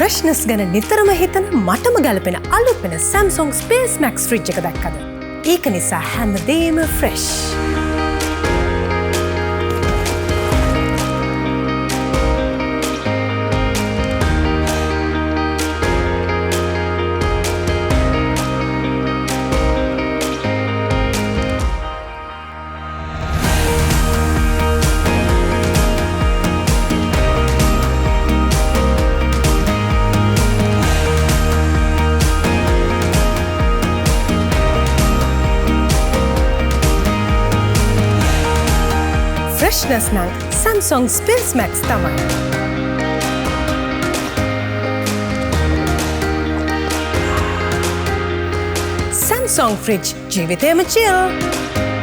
freshness ගැන නිතරම හිතන මටම ගැලපෙන අලුත් වෙන Samsung spacemax fridge එක දැක්කද? ඒක නිසා හැමදේම fresh. freshness නම් Samsung spacemax තමයි. Samsung fridge ජීවිතේම chill.